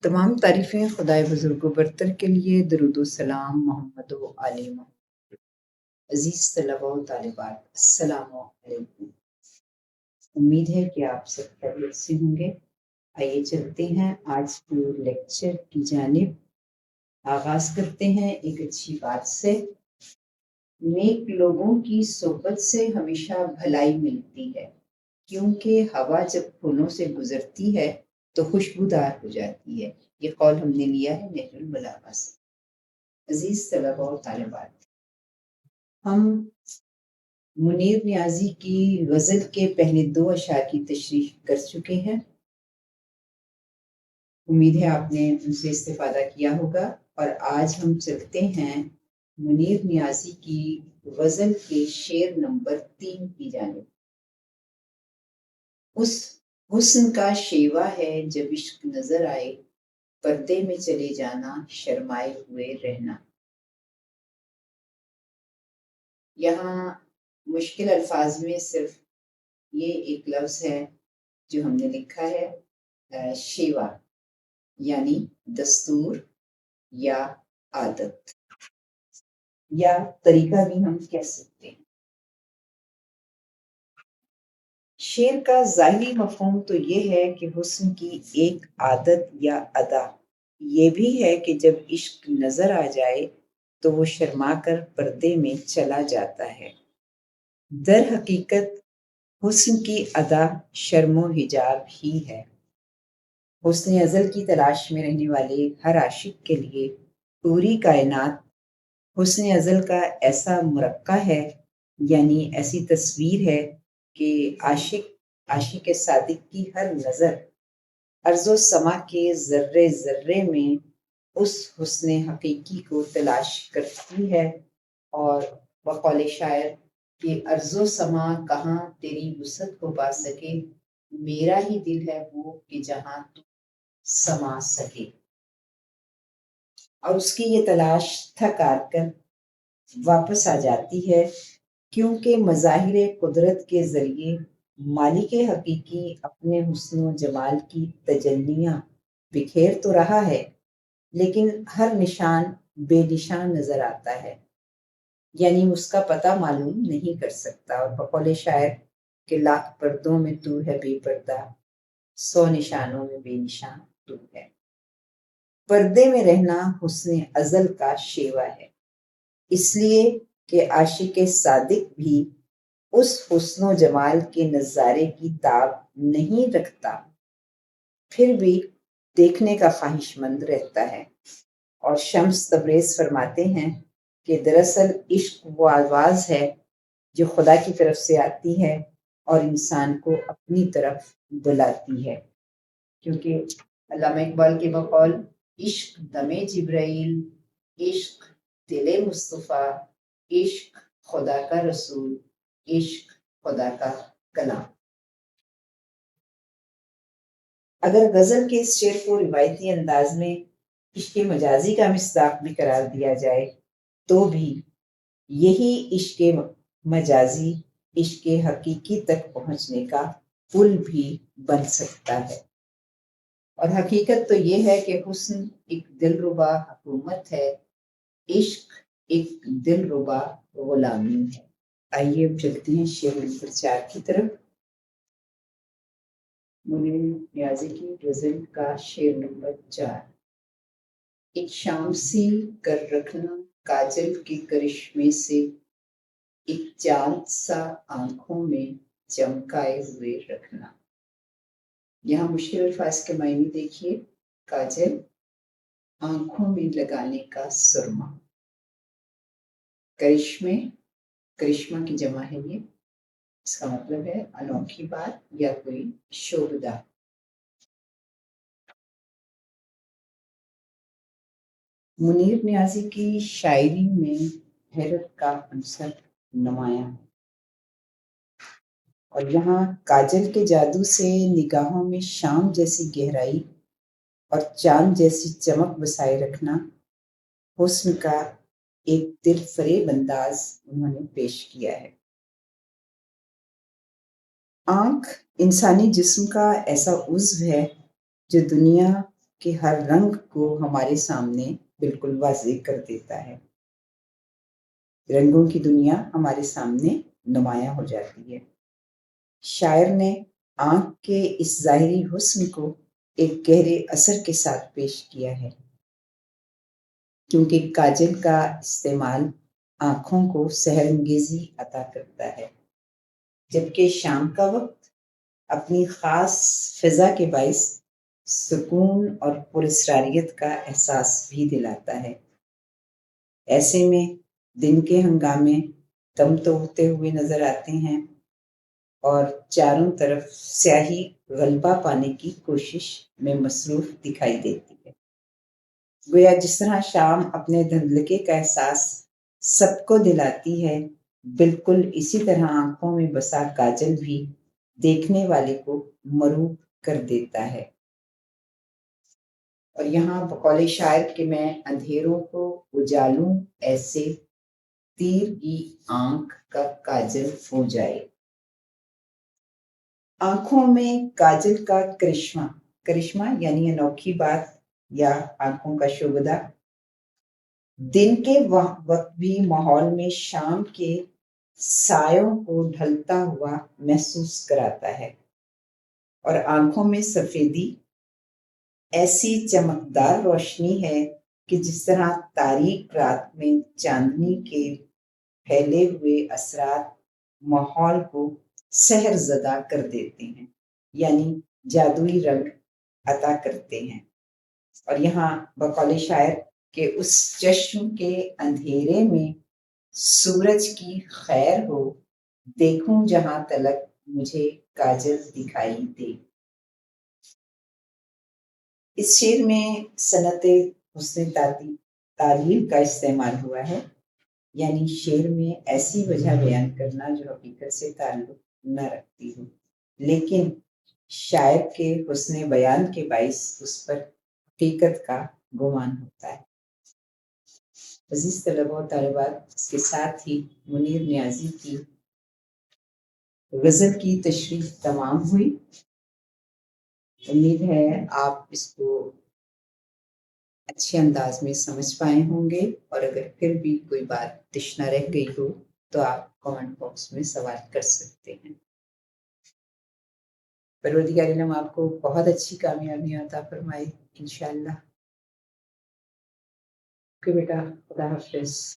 تمام تعریفیں خدائے بزرگ و برتر کے لیے، درود و سلام محمد و آل محمد۔ عزیز طلباء و طالبات، السلام علیکم۔ امید ہے کہ آپ سب خیریت سے ہوں گے۔ آئیے چلتے ہیں آج کے لیکچر کی جانب۔ آغاز کرتے ہیں ایک اچھی بات سے۔ نیک لوگوں کی صحبت سے ہمیشہ بھلائی ملتی ہے، کیونکہ ہوا جب پھولوں سے گزرتی ہے تو خوشبودار ہو جاتی ہے۔ یہ قول ہم نے لیا ہے نہج البلاغہ سے۔ عزیز طلباء و طالبات، ہم منیر نیازی کی غزل کے پہلے 2 اشعار کی تشریح کر چکے ہیں۔ امید ہے آپ نے ان سے استفادہ کیا ہوگا، اور آج ہم چلتے ہیں منیر نیازی کی غزل کے شعر نمبر 3 کی جانب۔ اس حسن کا شیوا ہے جب عشق نظر آئے، پردے میں چلے جانا شرمائے ہوئے رہنا۔ یہاں مشکل الفاظ میں صرف یہ ایک لفظ ہے جو ہم نے لکھا ہے، شیوا، یعنی دستور یا عادت یا طریقہ بھی ہم کہہ سکتے ہیں۔ شعر کا ظاہری مفہوم تو یہ ہے کہ حسن کی ایک عادت یا ادا یہ بھی ہے کہ جب عشق نظر آ جائے تو وہ شرما کر پردے میں چلا جاتا ہے۔ در حقیقت حسن کی ادا شرم و حجاب ہی ہے۔ حسن ازل کی تلاش میں رہنے والے ہر عاشق کے لیے پوری کائنات حسن ازل کا ایسا مرقع ہے، یعنی ایسی تصویر ہے کہ عاشق صادق کی ہر نظر ارض و سما کے ذرے ذرے میں اس حسن حقیقی کو تلاش کرتی ہے، اور بقول شاعر کہ ارض و سما کہاں تیری وسعت کو پا سکے، میرا ہی دل ہے وہ کہ جہاں تو سما سکے۔ اور اس کی یہ تلاش تھک ہار کر واپس آ جاتی ہے، کیونکہ مظاہر قدرت کے ذریعے مالک حقیقی اپنے حسن و جمال کی تجلیاں بکھیر تو رہا ہے، لیکن ہر نشان بے نشان نظر آتا ہے، یعنی اس کا پتہ معلوم نہیں کر سکتا۔ اور بقول شاعر کہ لاکھ پردوں میں تو ہے بے پردہ، 100 نشانوں میں بے نشان تو ہے۔ پردے میں رہنا حسن ازل کا شیوا ہے، اس لیے کہ عاشق صادق بھی اس حسن و جمال کے نظارے کی تاب نہیں رکھتا، پھر بھی دیکھنے کا خواہش مند رہتا ہے۔ اور شمس تبریز فرماتے ہیں کہ دراصل عشق وہ آواز ہے جو خدا کی طرف سے آتی ہے اور انسان کو اپنی طرف بلاتی ہے، کیونکہ علامہ اقبال کے بقول عشق دم جبرائیل، عشق دل مصطفیٰ، عشق خدا کا رسول، عشق خدا کا کلام۔ اگر غزل کے اس شعر کو روایتی انداز میں عشق مجازی کا مصداق بھی قرار دیا جائے تو بھی یہی عشق مجازی عشق حقیقی تک پہنچنے کا پل بھی بن سکتا ہے۔ اور حقیقت تو یہ ہے کہ حسن ایک دلربا حکومت ہے، عشق ایک دلربا غلامی ہے۔ آئیے اب چلتے ہیں شعر نمبر 4 کی طرف۔ منیر نیازی کی غزل کا شعر نمبر 4۔ ایک شام سی کر رکھنا کاجل کے کرشمے سے، ایک چاند سا آنکھوں میں چمکائے ہوئے رکھنا۔ یہاں مشکل الفاظ کے معنی دیکھیے۔ کاجل، آنکھوں میں لگانے کا سرما۔ کرشمے، کرشمہ کی جمع ہے یہ، اس کا مطلب ہے انوکھی بات یا کوئی شوبدہ۔ منیر نیازی کی شاعری میں حیرت کا عنصر نمایاں ہے، اور یہاں کاجل کے جادو سے نگاہوں میں شام جیسی گہرائی اور چاند جیسی چمک بسائے رکھنا حسن کا ایک دل فریب انداز انہوں نے پیش کیا ہے۔ آنکھ انسانی جسم کا ایسا عضو ہے جو دنیا کہ ہر رنگ کو ہمارے سامنے بالکل واضح کر دیتا ہے۔ رنگوں کی دنیا ہمارے سامنے نمایاں ہو جاتی ہے۔ شاعر نے آنکھ کے اس ظاہری حسن کو ایک گہرے اثر کے ساتھ پیش کیا ہے، کیونکہ کاجل کا استعمال آنکھوں کو سحرانگیزی عطا کرتا ہے، جبکہ شام کا وقت اپنی خاص فضا کے باعث سکون اور پراسراریت کا احساس بھی دلاتا ہے۔ ایسے میں دن کے ہنگامے دم توڑتے ہوئے نظر آتے ہیں اور چاروں طرف سیاہی غلبہ پانے کی کوشش میں مصروف دکھائی دیتی ہے۔ گویا جس طرح شام اپنے دھندلکے کا احساس سب کو دلاتی ہے، بالکل اسی طرح آنکھوں میں بسا کاجل بھی دیکھنے والے کو مروب کر دیتا ہے۔ اور یہاں بقول شاعر کہ میں اندھیروں کو اجالوں ایسے تیر کی آنکھ کا کاجل ہو جائے۔ آنکھوں میں کاجل کا کرشمہ یعنی انوکھی بات یا آنکھوں کا شعبدہ دن کے وقت بھی ماحول میں شام کے سایوں کو ڈھلتا ہوا محسوس کراتا ہے، اور آنکھوں میں سفیدی ایسی چمکدار روشنی ہے کہ جس طرح تاریک رات میں چاندنی کے پھیلے ہوئے اثرات ماحول کو سحر زدہ کر دیتے ہیں، یعنی جادوئی رنگ عطا کرتے ہیں۔ اور یہاں بقول شاعر کہ اس چشم کے اندھیرے میں سورج کی خیر ہو، دیکھوں جہاں تلک مجھے کاجل دکھائی دے۔ اس شعر میں صنعت حسن تعلیم کا استعمال ہوا ہے، یعنی شعر میں ایسی وجہ بیان کرنا جو حقیقت سے تعلق نہ رکھتی ہو، لیکن شاعر کے حسن بیان کے باعث اس پر حقیقت کا گمان ہوتا ہے۔ عزیز طلباء و طالبات، اس کے ساتھ ہی منیر نیازی کی غزل کی تشریح تمام ہوئی۔ امید ہے آپ اس کو اچھے انداز میں سمجھ پائے ہوں گے، اور اگر پھر بھی کوئی بات تشنہ رہ گئی ہو تو آپ کامنٹ باکس میں سوال کر سکتے ہیں۔ پروردگار عالم آپ کو بہت اچھی کامیابیاں عطا فرمائے انشاءاللہ۔ اوکے بیٹا، خدا حافظ۔